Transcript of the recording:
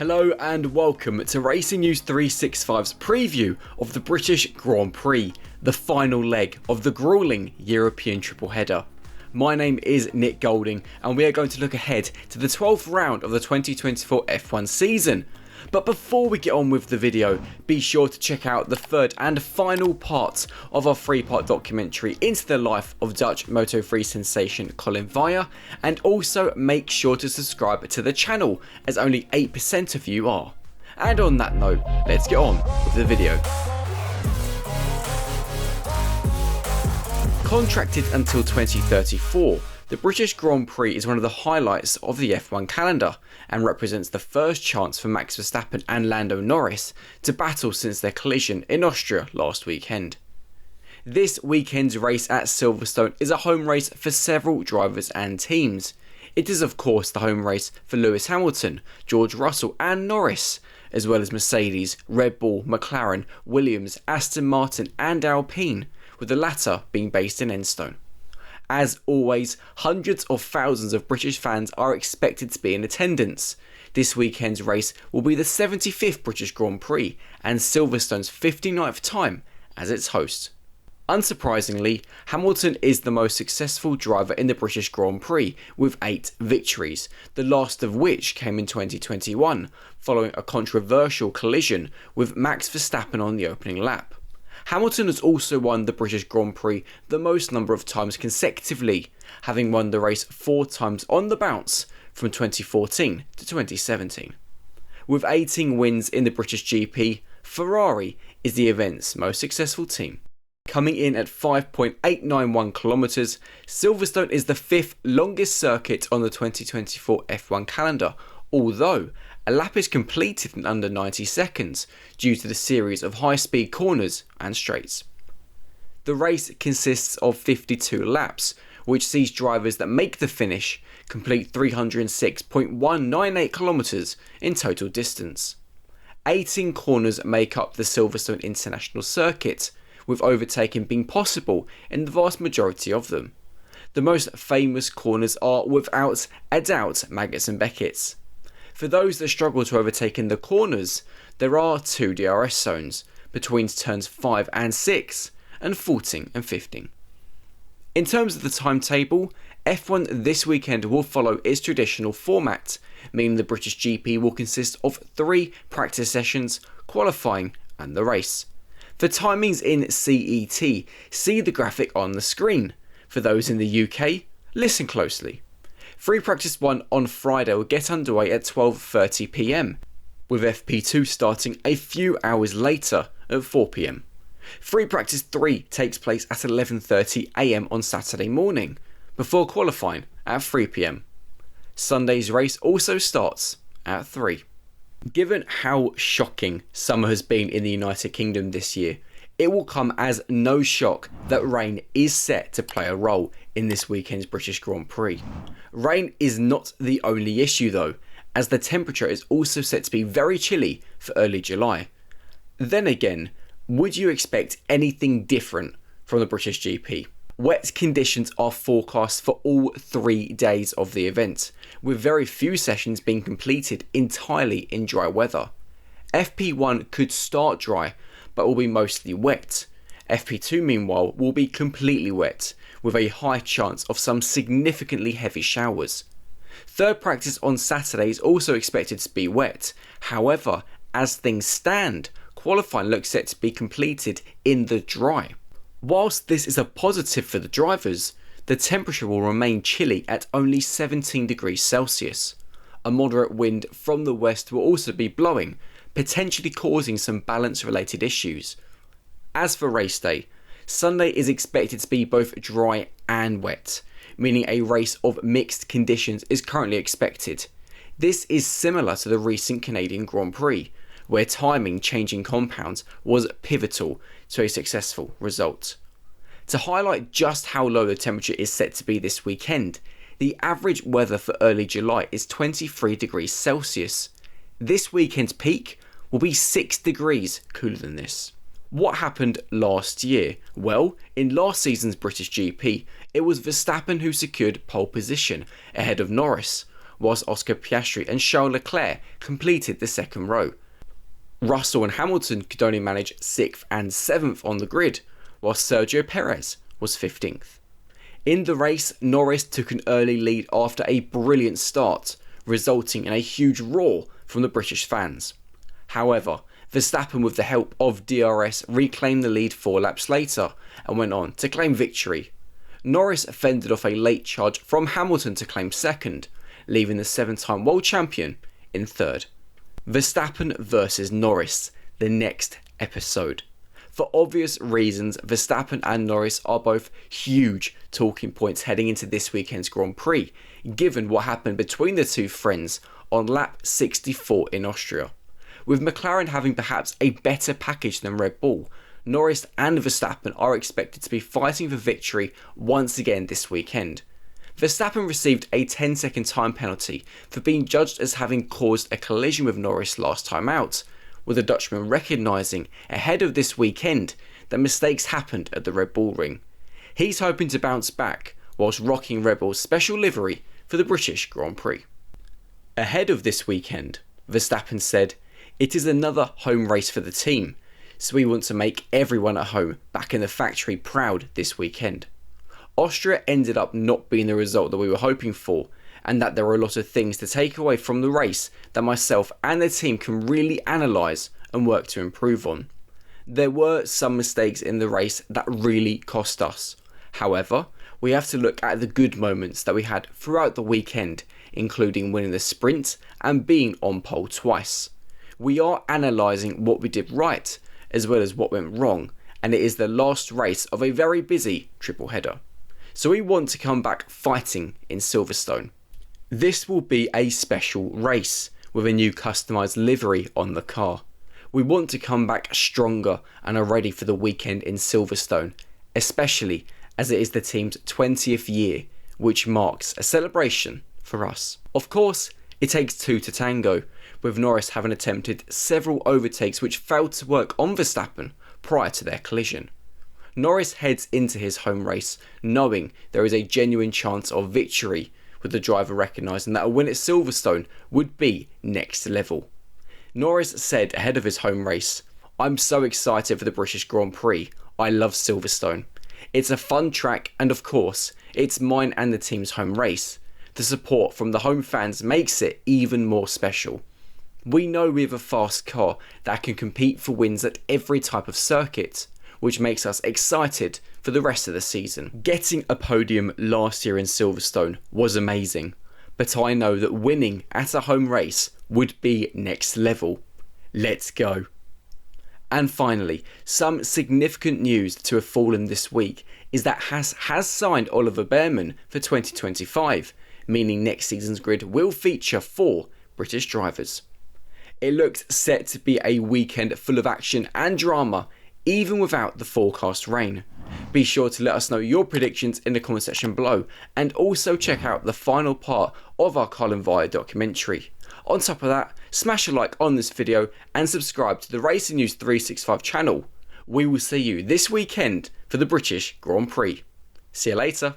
Hello and welcome to Racing News 365's preview of the British Grand Prix, the final leg of the gruelling European triple header. My name is Nick Golding and we are going to look ahead to the 12th round of the 2024 F1 season. But before we get on with the video, be sure to check out the third and final part of our three-part documentary into the life of Dutch Moto3 sensation Colin Veijer, and also make sure to subscribe to the channel as only 8% of you are. And on that note, let's get on with the video. Contracted until 2034, the British Grand Prix is one of the highlights of the F1 calendar and represents the first chance for Max Verstappen and Lando Norris to battle since their collision in Austria last weekend. This weekend's race at Silverstone is a home race for several drivers and teams. It is of course the home race for Lewis Hamilton, George Russell and Norris, as well as Mercedes, Red Bull, McLaren, Williams, Aston Martin and Alpine, with the latter being based in Enstone. As always, hundreds of thousands of British fans are expected to be in attendance. This weekend's race will be the 75th British Grand Prix and Silverstone's 59th time as its host. Unsurprisingly, Hamilton is the most successful driver in the British Grand Prix with 8 victories, the last of which came in 2021 following a controversial collision with Max Verstappen on the opening lap. Hamilton has also won the British Grand Prix the most number of times consecutively, having won the race 4 times on the bounce from 2014 to 2017. With 18 wins in the British GP, Ferrari is the event's most successful team. Coming in at 5.891 kilometres, Silverstone is the 5th longest circuit on the 2024 F1 calendar, although a lap is completed in under 90 seconds due to the series of high-speed corners and straights. The race consists of 52 laps, which sees drivers that make the finish complete 306.198 kilometres in total distance. 18 corners make up the Silverstone International Circuit, with overtaking being possible in the vast majority of them. The most famous corners are without a doubt Maggots and Beckett's. For those that struggle to overtake in the corners, there are 2 DRS zones between turns 5 and 6 and 14 and 15. In terms of the timetable, F1 this weekend will follow its traditional format, meaning the British GP will consist of 3 practice sessions, qualifying and the race. For timings in CET, see the graphic on the screen. For those in the UK, listen closely. Free Practice 1 on Friday will get underway at 12:30 PM, with FP2 starting a few hours later at 4 PM. Free Practice 3 takes place at 11:30 AM on Saturday morning, before qualifying at 3 PM. Sunday's race also starts at 3. Given how shocking summer has been in the United Kingdom this year, it will come as no shock that rain is set to play a role in this weekend's British Grand Prix. Rain is not the only issue though, as the temperature is also set to be very chilly for early July. Then again, would you expect anything different from the British GP? Wet conditions are forecast for all 3 days of the event, with very few sessions being completed entirely in dry weather. FP1 could start dry, but will be mostly wet. FP2 meanwhile will be completely wet, with a high chance of some significantly heavy showers. Third practice on Saturday is also expected to be wet. However, as things stand, qualifying looks set to be completed in the dry. Whilst this is a positive for the drivers, the temperature will remain chilly at only 17 degrees Celsius. A moderate wind from the west will also be blowing, potentially causing some balance related issues. As for race day, Sunday is expected to be both dry and wet, meaning a race of mixed conditions is currently expected. This is similar to the recent Canadian Grand Prix, where timing changing compounds was pivotal to a successful result. To highlight just how low the temperature is set to be this weekend, the average weather for early July is 23 degrees Celsius. This weekend's peak will be 6 degrees cooler than this. What happened last year? Well, in last season's British GP, it was Verstappen who secured pole position ahead of Norris, whilst Oscar Piastri and Charles Leclerc completed the second row. Russell and Hamilton could only manage 6th and 7th on the grid, while Sergio Perez was 15th. In the race, Norris took an early lead after a brilliant start, resulting in a huge roar from the British fans. However, Verstappen, with the help of DRS, reclaimed the lead 4 laps later and went on to claim victory. Norris fended off a late charge from Hamilton to claim second, leaving the 7-time world champion in third. Verstappen versus Norris, the next episode. For obvious reasons, Verstappen and Norris are both huge talking points heading into this weekend's Grand Prix, given what happened between the two friends on lap 64 in Austria. With McLaren having perhaps a better package than Red Bull, Norris and Verstappen are expected to be fighting for victory once again this weekend. Verstappen received a 10-second time penalty for being judged as having caused a collision with Norris last time out, with the Dutchman recognising ahead of this weekend that mistakes happened at the Red Bull ring. He's hoping to bounce back whilst rocking Red Bull's special livery for the British Grand Prix. Ahead of this weekend, Verstappen said, "It is another home race for the team, so we want to make everyone at home back in the factory proud this weekend." Austria ended up not being the result that we were hoping for, and that there were a lot of things to take away from the race that myself and the team can really analyse and work to improve on. There were some mistakes in the race that really cost us. However, we have to look at the good moments that we had throughout the weekend, including winning the sprint and being on pole twice. We are analysing what we did right, as well as what went wrong, and it is the last race of a very busy triple header. So we want to come back fighting in Silverstone. This will be a special race, with a new customised livery on the car. We want to come back stronger and are ready for the weekend in Silverstone, especially as it is the team's 20th year, which marks a celebration for us. Of course, it takes two to tango, with Norris having attempted several overtakes which failed to work on Verstappen prior to their collision. Norris heads into his home race knowing there is a genuine chance of victory, with the driver recognising that a win at Silverstone would be next level. Norris said ahead of his home race, "I'm so excited for the British Grand Prix. I love Silverstone. It's a fun track and of course, it's mine and the team's home race. The support from the home fans makes it even more special. We know we have a fast car that can compete for wins at every type of circuit, which makes us excited for the rest of the season. Getting a podium last year in Silverstone was amazing, but I know that winning at a home race would be next level. Let's go." And finally, some significant news to have fallen this week is that Haas has signed Oliver Bearman for 2025, meaning next season's grid will feature 4 British drivers. It looks set to be a weekend full of action and drama, even without the forecast rain. Be sure to let us know your predictions in the comment section below, and also check out the final part of our Colin Via documentary. On top of that, smash a like on this video and subscribe to the Racing News 365 channel. We will see you this weekend for the British Grand Prix. See you later.